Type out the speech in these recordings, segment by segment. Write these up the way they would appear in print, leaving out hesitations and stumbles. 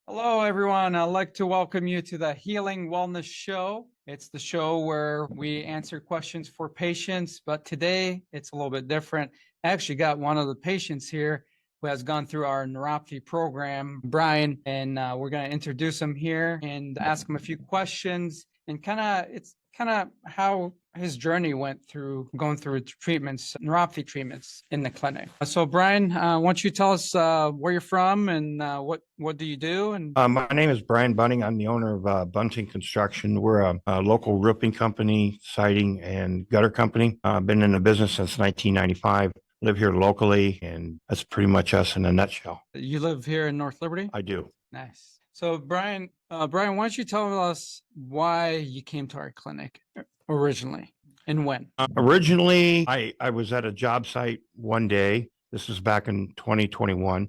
Hello, everyone. I'd like to welcome you to the Healing Wellness Show. It's the show where we answer questions for patients, but today it's a little bit different. I actually got one of the patients here who has gone through our neuropathy program, Brian, and we're going to introduce him here and ask him a few questions and it's kind of how his journey went through going through treatments, neuropathy treatments in the clinic. So, Brian, why don't you tell us where you're from and what do you do? And My name is Brian Bunning. I'm the owner of Bunting Construction. We're a local roofing company, siding and gutter company. I've been in the business since 1995. Live here locally, and that's pretty much us in a nutshell. you live here in North Liberty? I do. Nice. So, Brian, why don't you tell us why you came to our clinic originally and when? Originally, I was at a job site one day. This was back in 2021,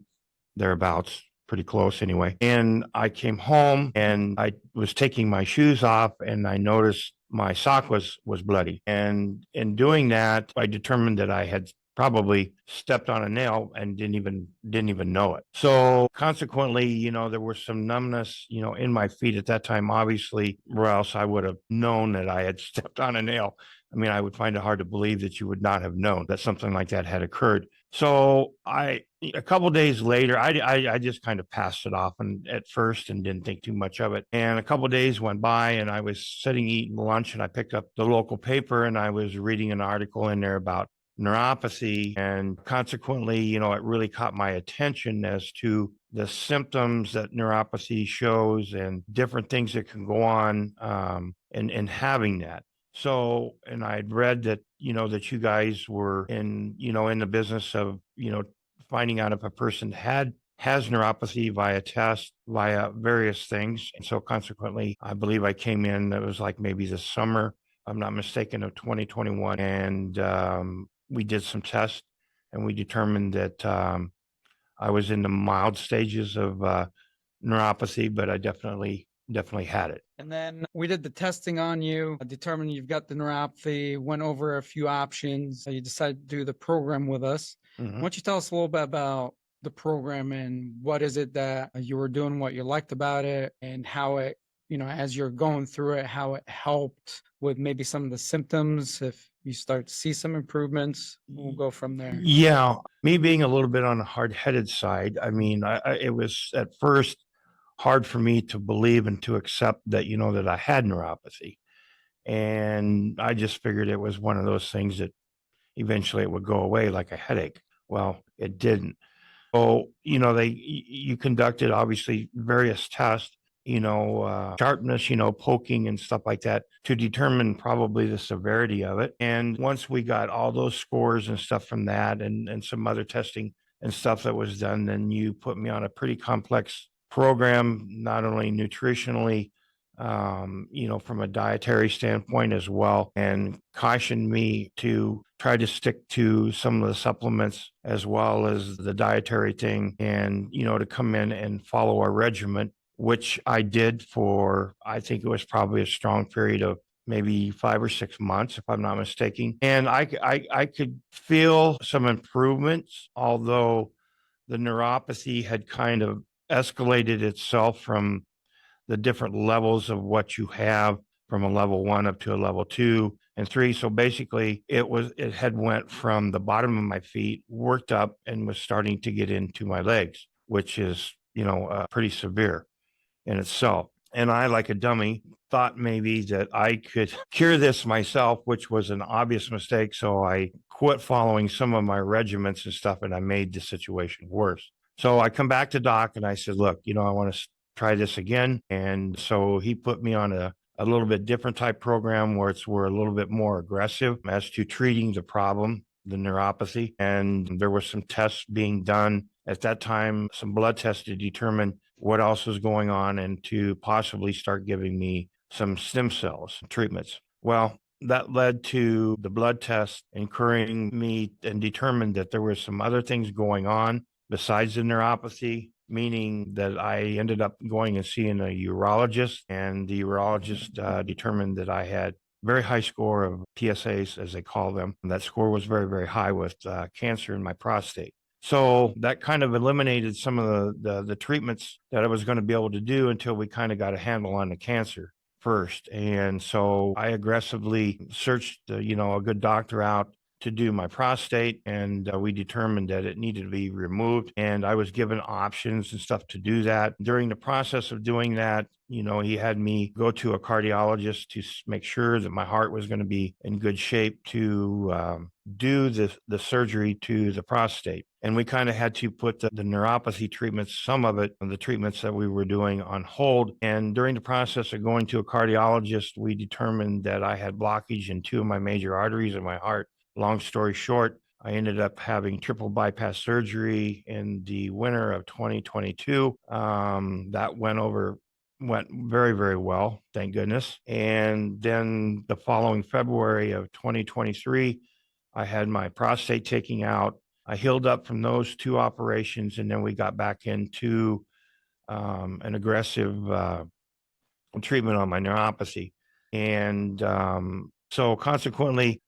thereabouts, pretty close anyway. And I came home and I was taking my shoes off and I noticed my sock was bloody. And in doing that, I determined that I had probably stepped on a nail and didn't even know it. So consequently, there was some numbness, in my feet at that time, obviously, or else I would have known that I had stepped on a nail. I mean, I would find it hard to believe that you would not have known that something like that had occurred. So a couple of days later, I just kind of passed it off and at first and didn't think too much of it. And a couple of days went by and I was sitting eating lunch and I picked up the local paper and I was reading an article in there about neuropathy. And consequently, it really caught my attention as to the symptoms that neuropathy shows and different things that can go on in having that. So, and I'd read that, that you guys were in the business of, finding out if a person has neuropathy via test, via various things. And so consequently, I believe I came in, it was like maybe the summer, if I'm not mistaken, of 2021. And we did some tests and we determined that I was in the mild stages of neuropathy, but I definitely had it. And then we did the testing on you, determined you've got the neuropathy, went over a few options. You decided to do the program with us. Why don't you tell us a little bit about the program and what is it that you were doing, what you liked about it, and how it, as you're going through it, how it helped with maybe some of the symptoms. If you start to see some improvements, we'll go from there. Yeah, me being a little bit on the hard-headed side, I mean, it was at first hard for me to believe and to accept that, that I had neuropathy. And I just figured it was one of those things that eventually it would go away like a headache. Well, it didn't. So, you conducted obviously various tests, sharpness, poking and stuff like that to determine probably the severity of it. And once we got all those scores and stuff from that and some other testing and stuff that was done, then you put me on a pretty complex program, not only nutritionally, from a dietary standpoint as well, and cautioned me to try to stick to some of the supplements as well as the dietary thing and, to come in and follow a regimen, which I did for, I think it was probably a strong period of maybe 5 or 6 months, if I'm not mistaken. And I could feel some improvements, although the neuropathy had kind of escalated itself from the different levels of what you have from a level 1 up to a level 2 and 3. So basically it had went from the bottom of my feet, worked up and was starting to get into my legs, which is, pretty severe in itself. And I, like a dummy, thought maybe that I could cure this myself, which was an obvious mistake. So I quit following some of my regimens and stuff, and I made the situation worse. So I come back to Doc and I said, look, I want to try this again. And so he put me on a little bit different type program where we're a little bit more aggressive as to treating the problem, the neuropathy. And there were some tests being done at that time, some blood tests to determine what else was going on and to possibly start giving me some stem cells treatments. Well, that led to the blood test incurring me and determined that there were some other things going on besides the neuropathy, meaning that I ended up going and seeing a urologist, and the urologist determined that I had very high score of PSAs, as they call them. And that score was very, very high with cancer in my prostate. So that kind of eliminated some of the treatments that I was going to be able to do until we kind of got a handle on the cancer first. And so I aggressively searched, a good doctor out to do my prostate, and we determined that it needed to be removed. And I was given options and stuff to do that. During the process of doing that, he had me go to a cardiologist to make sure that my heart was going to be in good shape to do the surgery to the prostate. And we kind of had to put the neuropathy treatments, some of it, the treatments that we were doing, on hold. And during the process of going to a cardiologist, we determined that I had blockage in two of my major arteries in my heart. Long story short, I ended up having triple bypass surgery in the winter of 2022. That went very, very well, thank goodness. And then the following February of 2023, I had my prostate taken out. I healed up from those two operations, and then we got back into an aggressive treatment on my neuropathy. And so consequently,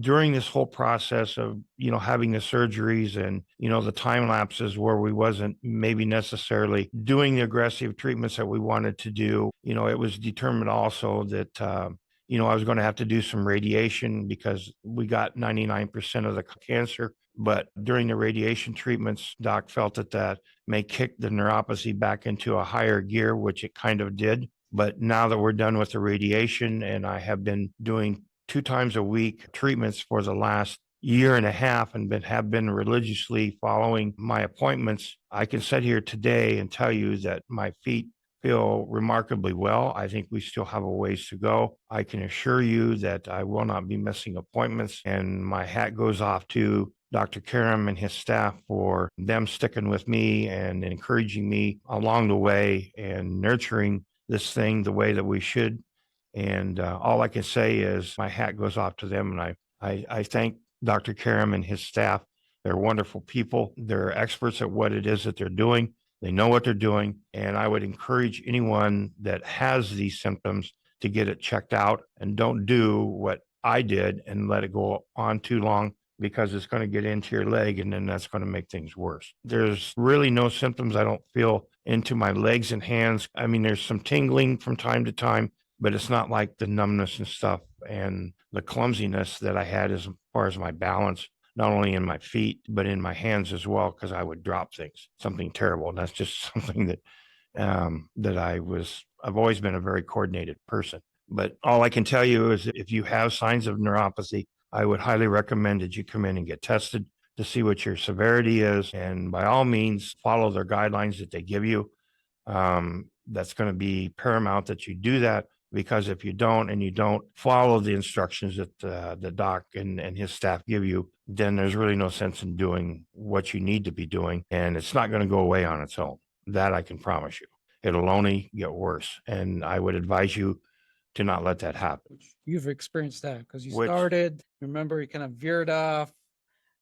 during this whole process of, having the surgeries and, the time lapses where we wasn't maybe necessarily doing the aggressive treatments that we wanted to do, it was determined also that, I was going to have to do some radiation because we got 99% of the cancer. But during the radiation treatments, doc felt that may kick the neuropathy back into a higher gear, which it kind of did. But now that we're done with the radiation, and I have been doing 2 times a week treatments for the last year and a half, and have been religiously following my appointments, I can sit here today and tell you that my feet feel remarkably well. I think we still have a ways to go. I can assure you that I will not be missing appointments, and my hat goes off to Dr. Karam and his staff for them sticking with me and encouraging me along the way and nurturing this thing the way that we should. And all I can say is my hat goes off to them. And I thank Dr. Karam and his staff. They're wonderful people. They're experts at what it is that they're doing. They know what they're doing. And I would encourage anyone that has these symptoms to get it checked out, and don't do what I did and let it go on too long, because it's going to get into your leg, and then that's going to make things worse. There's really no symptoms I don't feel into my legs and hands. I mean, there's some tingling from time to time, but it's not like the numbness and stuff and the clumsiness that I had as far as my balance, not only in my feet, but in my hands as well, because I would drop things, something terrible. And that's just something that I've always been a very coordinated person. But all I can tell you is that if you have signs of neuropathy, I would highly recommend that you come in and get tested to see what your severity is. And by all means, follow their guidelines that they give you. That's going to be paramount that you do that, because if you don't, and you don't follow the instructions that the doc and his staff give you, then there's really no sense in doing what you need to be doing. And it's not going to go away on its own. That I can promise you. It'll only get worse. And I would advise you to not let that happen. You've experienced that because you Which- started, remember, you kind of veered off,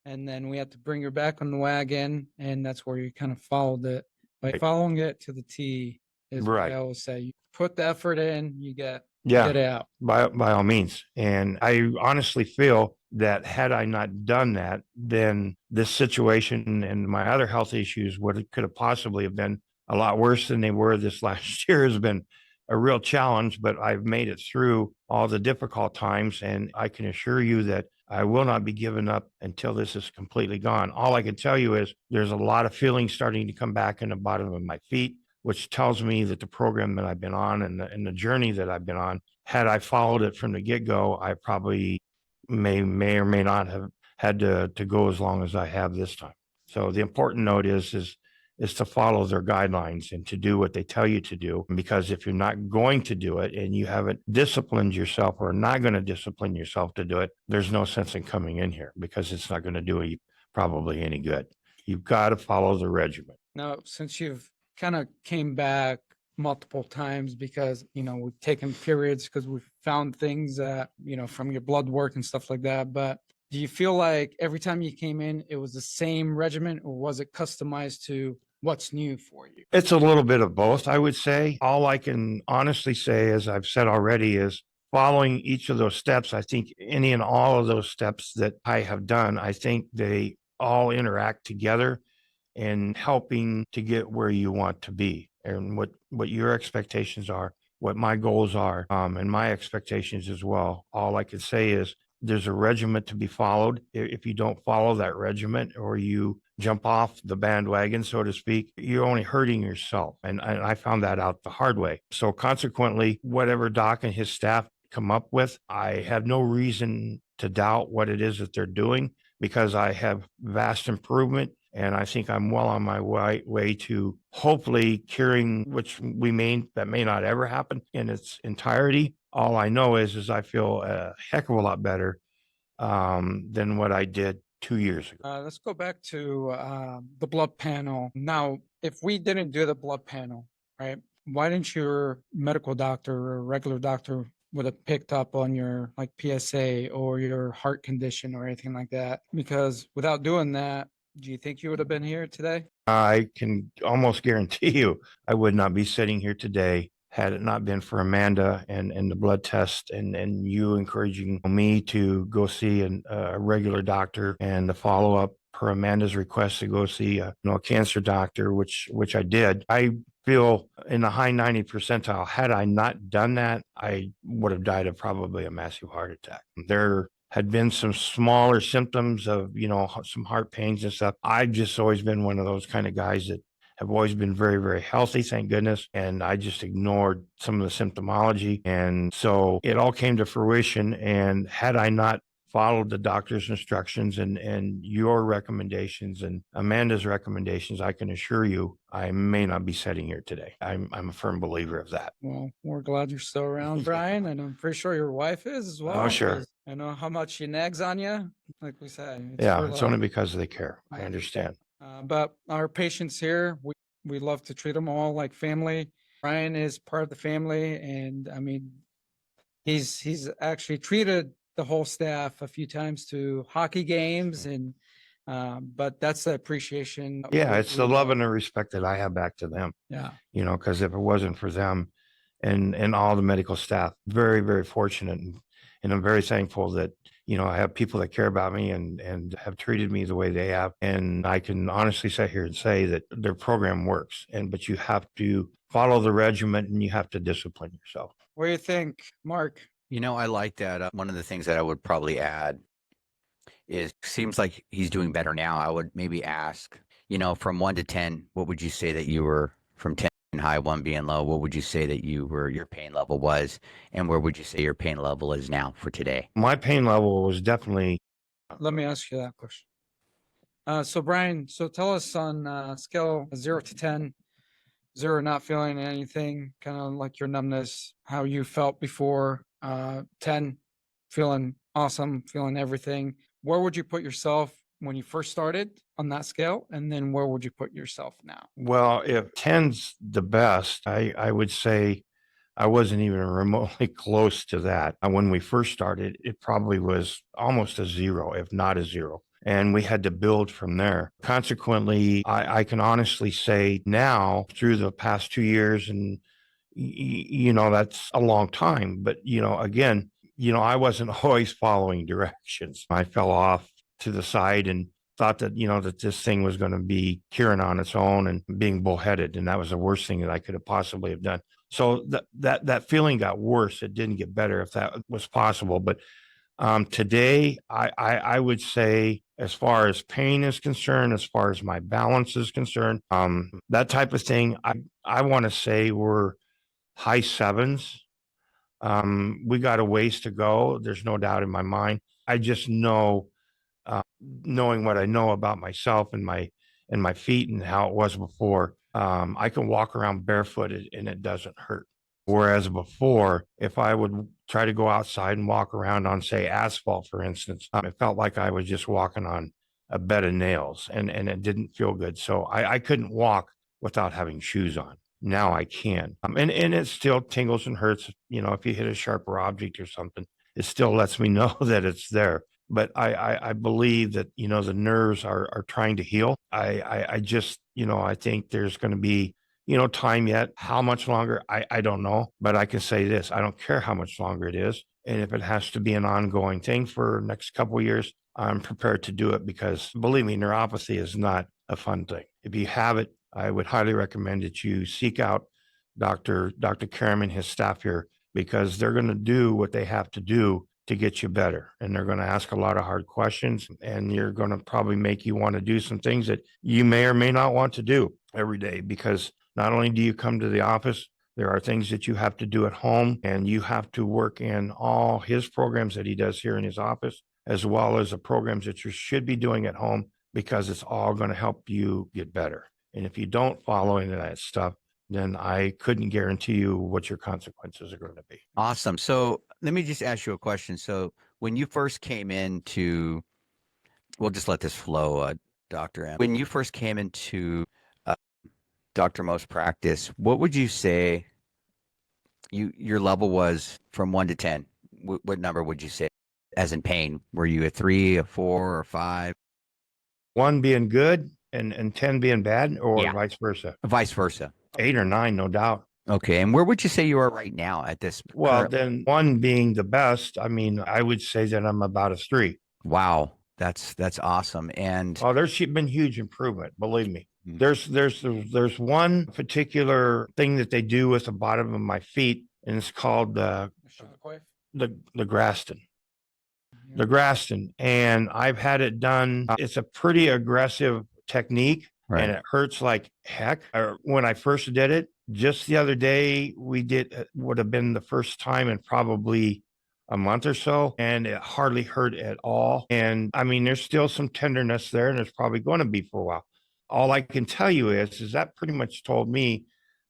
and then we had to bring you back on the wagon, and that's where you kind of followed it. By Right. following it to the T is what Right. I always say. You put the effort in, you get Yeah, it out. by all means. And I honestly feel that had I not done that, then this situation and my other health issues could have possibly have been a lot worse than they were. This last year has been a real challenge, but I've made it through all the difficult times. And I can assure you that I will not be giving up until this is completely gone. All I can tell you is there's a lot of feelings starting to come back in the bottom of my feet, which tells me that the program that I've been on and the journey that I've been on, had I followed it from the get-go, I probably may or may not have had to go as long as I have this time. So the important note is to follow their guidelines and to do what they tell you to do. Because if you're not going to do it and you haven't disciplined yourself or not going to discipline yourself to do it, there's no sense in coming in here, because it's not going to do you probably any good. You've got to follow the regimen. Now, since you've kind of came back multiple times, because, we've taken periods because we've found things that, from your blood work and stuff like that. But do you feel like every time you came in, it was the same regimen, or was it customized to what's new for you? It's a little bit of both, I would say. All I can honestly say, as I've said already, is following each of those steps. I think any and all of those steps that I have done, I think they all interact together and helping to get where you want to be, and what your expectations are, what my goals are, and my expectations as well. All I can say is there's a regimen to be followed. If you don't follow that regimen, or you jump off the bandwagon, so to speak, you're only hurting yourself. And I found that out the hard way. So consequently, whatever Doc and his staff come up with, I have no reason to doubt what it is that they're doing, because I have vast improvement. And I think I'm well on my way to hopefully curing, that may not ever happen in its entirety. All I know is I feel a heck of a lot better than what I did 2 years ago. Let's go back to the blood panel. Now, if we didn't do the blood panel, right, why didn't your medical doctor or regular doctor would have picked up on your like PSA or your heart condition or anything like that? Because without doing that, do you think you would have been here today? I can almost guarantee you I would not be sitting here today had it not been for Amanda and the blood test, and you encouraging me to go see a regular doctor, and the follow up per Amanda's request to go see a cancer doctor, which I did. I feel in the high 90 percentile. Had I not done that, I would have died of probably a massive heart attack. There had been some smaller symptoms of, some heart pains and stuff. I've just always been one of those kind of guys that have always been very, very healthy, thank goodness. And I just ignored some of the symptomology. And so it all came to fruition. And had I not followed the doctor's instructions and your recommendations and Amanda's recommendations, I can assure you I may not be sitting here today. I'm a firm believer of that. Well, we're glad you're still around, Brian, and I'm pretty sure your wife is as well. Oh, sure. 'cause I know how much she nags on you. Like we said, it's Yeah, for it's love. only because they care. I Yeah. understand. But our patients here, we love to treat them all like family. Brian is part of the family, and I mean, he's actually treated the whole staff a few times to hockey games, and but that's the appreciation. Yeah, it's the love love. and the respect that I have back to them, Yeah. because if it wasn't for them and all the medical staff, very, very fortunate. And I'm very thankful that, I have people that care about me and have treated me the way they have. And I can honestly sit here and say that their program works. But you have to follow the regimen and you have to discipline yourself. What do you think, Mark? I like that. One of the things that I would probably add is seems like he's doing better now. I would maybe ask, from 1 to 10, what would you say that you were from 10 high, 1 being low? What would you say that your pain level was, and where would you say your pain level is now for today? My pain level was definitely. Let me ask you that question. So Brian, tell us on a scale of 0 to 10, 0 not feeling anything, kind of like your numbness, how you felt before, 10 feeling awesome, feeling everything. Where would you put yourself when you first started on that scale? And then where would you put yourself now? Well, if 10's the best, I would say I wasn't even remotely close to that. When we first started, it probably was almost a 0, if not a 0. And we had to build from there. Consequently, I can honestly say now, through the past 2 years, and that's a long time. But, again, I wasn't always following directions. I fell off to the side and thought that, that this thing was going to be curing on its own and being bullheaded. And that was the worst thing that I could have possibly have done. So that feeling got worse. It didn't get better, if that was possible. But today, I would say, as far as pain is concerned, as far as my balance is concerned, that type of thing, I want to say we're high 7s. We got a ways to go. There's no doubt in my mind. I just know, knowing what I know about myself and my feet and how it was before, I can walk around barefooted and it doesn't hurt. Whereas before, if I would try to go outside and walk around on, say, asphalt, for instance, it felt like I was just walking on a bed of nails, and it didn't feel good. So I couldn't walk without having shoes on. Now I can. And it still tingles and hurts. If you hit a sharper object or something, it still lets me know that it's there. But I believe that, the nerves are trying to heal. I just, I think there's going to be, time yet. How much longer? I don't know. But I can say this, I don't care how much longer it is. And if it has to be an ongoing thing for next couple of years, I'm prepared to do it because believe me, neuropathy is not a fun thing. If you have it, I would highly recommend that you seek out Dr. Karam and his staff here because they're going to do what they have to do to get you better. And they're going to ask a lot of hard questions and you're going to probably make you want to do some things that you may or may not want to do every day because not only do you come to the office, there are things that you have to do at home and you have to work in all his programs that he does here in his office, as well as the programs that you should be doing at home because it's all going to help you get better. And if you don't follow any of that stuff, then I couldn't guarantee you what your consequences are going to be. Awesome. So let me just ask you a question. So when you first came into, we'll just let this flow, Dr. M. When you first came into Dr. Mo's practice, what would you say your level was from 1 to 10? What number would you say as in pain? Were you a 3, a 4, or 5? 1 being good and 10 being bad, or Yeah. vice versa? Vice versa. 8 or 9, no doubt. Okay. And where would you say you are right now at this? Well, then 1 being the best, I mean, I would say that I'm about a 3. Wow. That's awesome. And Oh, there's been huge improvement, believe me. There's one particular thing that they do with the bottom of my feet, and it's called the Graston. The Graston, and I've had it done. It's a pretty aggressive technique, Right. and it hurts like heck. When I first did it, just the other day, would have been the first time in probably a month or so, and it hardly hurt at all. And I mean, there's still some tenderness there, and there's probably going to be for a while. All I can tell you is that pretty much told me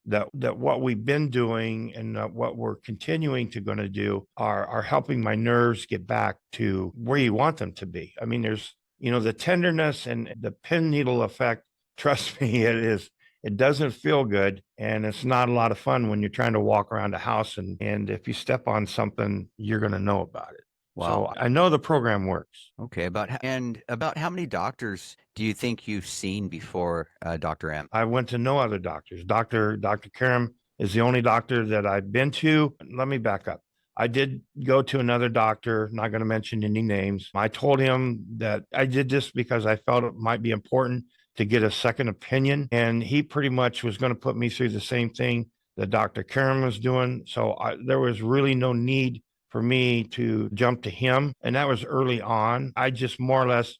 that what we've been doing and what we're continuing to going to do are helping my nerves get back to where you want them to be. I mean, there's the tenderness and the pin needle effect. Trust me, it doesn't feel good, and it's not a lot of fun when you're trying to walk around a house and if you step on something, you're going to know about it. Wow. So I know the program works. Okay. About how many doctors do you think you've seen before, Dr. M? I went to no other doctors. Dr. Karam is the only doctor that I've been to. Let me back up. I did go to another doctor, not going to mention any names. I told him that I did this because I felt it might be important to get a second opinion. And he pretty much was going to put me through the same thing that Dr. Karam was doing. So there was really no need for me to jump to him. And that was early on. I just more or less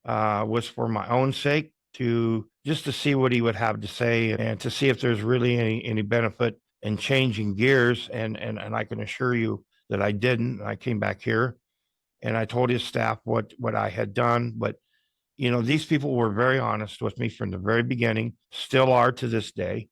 was for my own sake to see what he would have to say and to see if there's really any benefit in changing gears. And I can assure you that I didn't. I came back here and I told his staff what I had done. But, these people were very honest with me from the very beginning, still are to this day.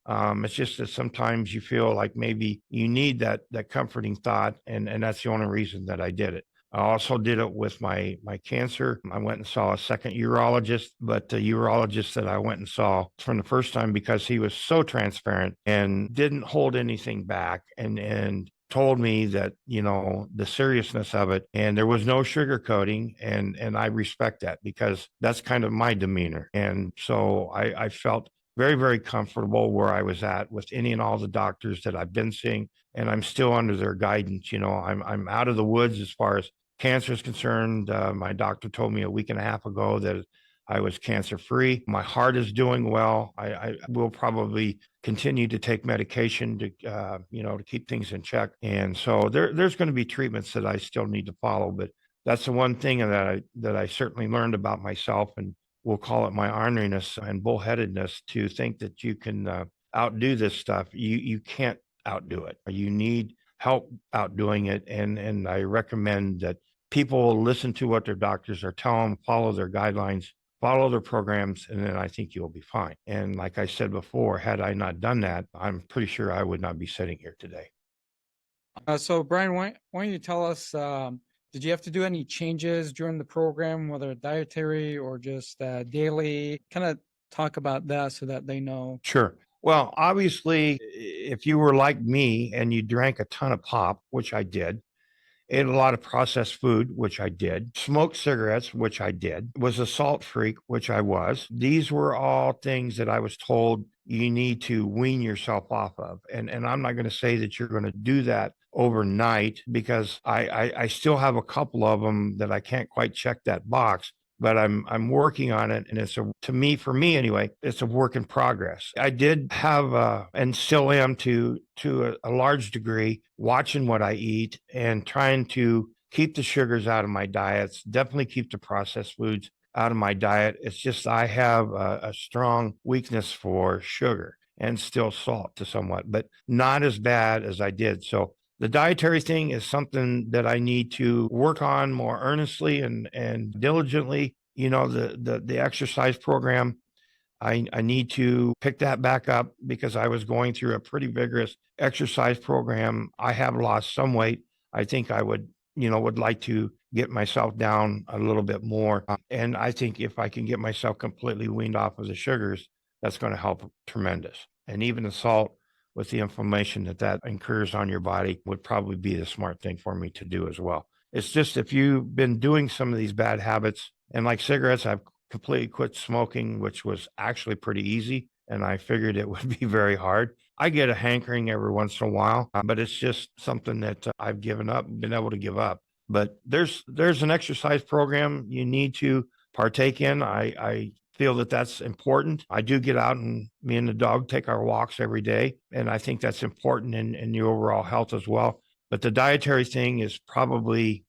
It's just that sometimes you feel like maybe you need that comforting thought. And that's the only reason that I did it. I also did it with my cancer. I went and saw a second urologist, but the urologist that I went and saw from the first time because he was so transparent and didn't hold anything back and told me that, the seriousness of it and there was no sugarcoating and I respect that because that's kind of my demeanor. And so I felt very, very comfortable where I was at with any and all the doctors that I've been seeing, and I'm still under their guidance. I'm out of the woods as far as cancer is concerned. My doctor told me a week and a half ago that I was cancer free. My heart is doing well. I will probably continue to take medication to to keep things in check. And so there's going to be treatments that I still need to follow, but that's the one thing that I certainly learned about myself, and we'll call it my orneriness and bullheadedness, to think that you can outdo this stuff. You can't outdo it. You need help outdoing it. And I recommend that people listen to what their doctors are telling them, follow their guidelines, follow their programs, and then I think you'll be fine. And like I said before, had I not done that, I'm pretty sure I would not be sitting here today. So Brian, why don't you tell us, did you have to do any changes during the program, whether dietary or just daily? Kind of talk about that so that they know. Sure. Well, obviously, if you were like me and you drank a ton of pop, which I did, ate a lot of processed food, which I did, smoked cigarettes, which I did, was a salt freak, which I was. These were all things that I was told you need to wean yourself off of. And I'm not going to say that you're going to do that overnight, because I still have a couple of them that I can't quite check that box, but I'm working on it, and for me anyway, it's a work in progress. I did have and still am to a large degree watching what I eat and trying to keep the sugars out of my diets, definitely keep the processed foods out of my diet. It's just I have a strong weakness for sugar and still salt to somewhat, but not as bad as I did. So the dietary thing is something that I need to work on more earnestly and diligently. The exercise program, I need to pick that back up, because I was going through a pretty vigorous exercise program. I have lost some weight. I think I would like to get myself down a little bit more. And I think if I can get myself completely weaned off of the sugars, that's going to help tremendous. And even the salt, with the inflammation that incurs on your body, would probably be the smart thing for me to do as well. It's just, if you've been doing some of these bad habits, and like cigarettes, I've completely quit smoking, which was actually pretty easy, and I figured it would be very hard. I get a hankering every once in a while, but it's just something that I've been able to give up. But there's an exercise program you need to partake in. I feel that that's important. I do get out, and me and the dog take our walks every day, and I think that's important in the overall health as well. But the dietary thing is probably,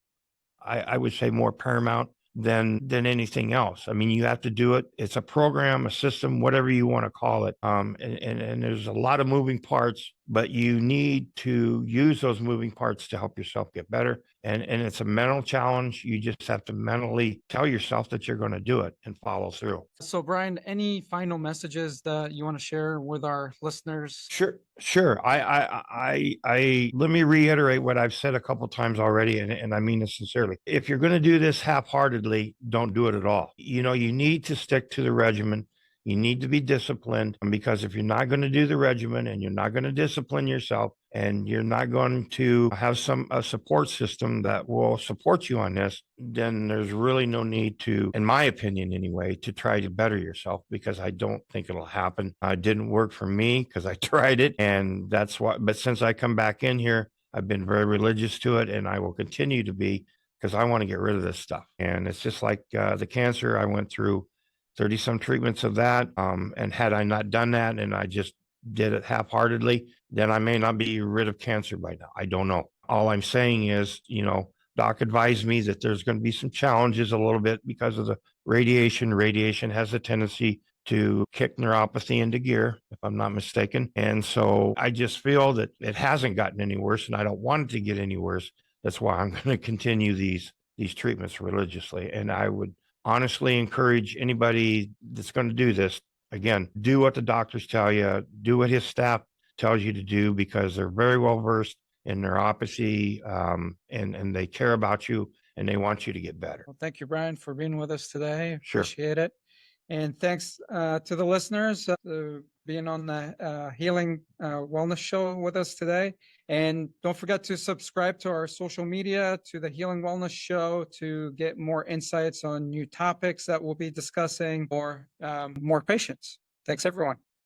I would say, more paramount than anything else. I mean, you have to do it. It's a program, a system, whatever you want to call it. And there's a lot of moving parts, but you need to use those moving parts to help yourself get better. And it's a mental challenge. You just have to mentally tell yourself that you're going to do it and follow through. So, Brian, any final messages that you want to share with our listeners? Sure. I let me reiterate what I've said a couple times already, and I mean this sincerely. If you're going to do this half-heartedly, don't do it at all. You need to stick to the regimen. You need to be disciplined, because if you're not going to do the regimen, and you're not going to discipline yourself, and you're not going to have a support system that will support you on this, then there's really no need to, in my opinion anyway, to try to better yourself, because I don't think it'll happen. It didn't work for me, because I tried it, and that's why. But since I come back in here, I've been very religious to it, and I will continue to be, because I want to get rid of this stuff. And it's just like the cancer. I went through 30 some treatments of that. And had I not done that, and I just did it half-heartedly, then I may not be rid of cancer by now. I don't know. All I'm saying is, doc advised me that there's going to be some challenges a little bit because of the radiation. Radiation has a tendency to kick neuropathy into gear, if I'm not mistaken. And so I just feel that it hasn't gotten any worse, and I don't want it to get any worse. That's why I'm going to continue these treatments religiously. And I would honestly encourage anybody that's going to do this, again, do what the doctors tell you, do what his staff tells you to do, because they're very well versed in neuropathy, and they care about you, and they want you to get better. Well, thank you, Brian, for being with us today. Sure. Appreciate it. And thanks to the listeners for being on the Healing Wellness Show with us today. And don't forget to subscribe to our social media, to the Healing Wellness Show, to get more insights on new topics that we'll be discussing, or more patients. Thanks, everyone.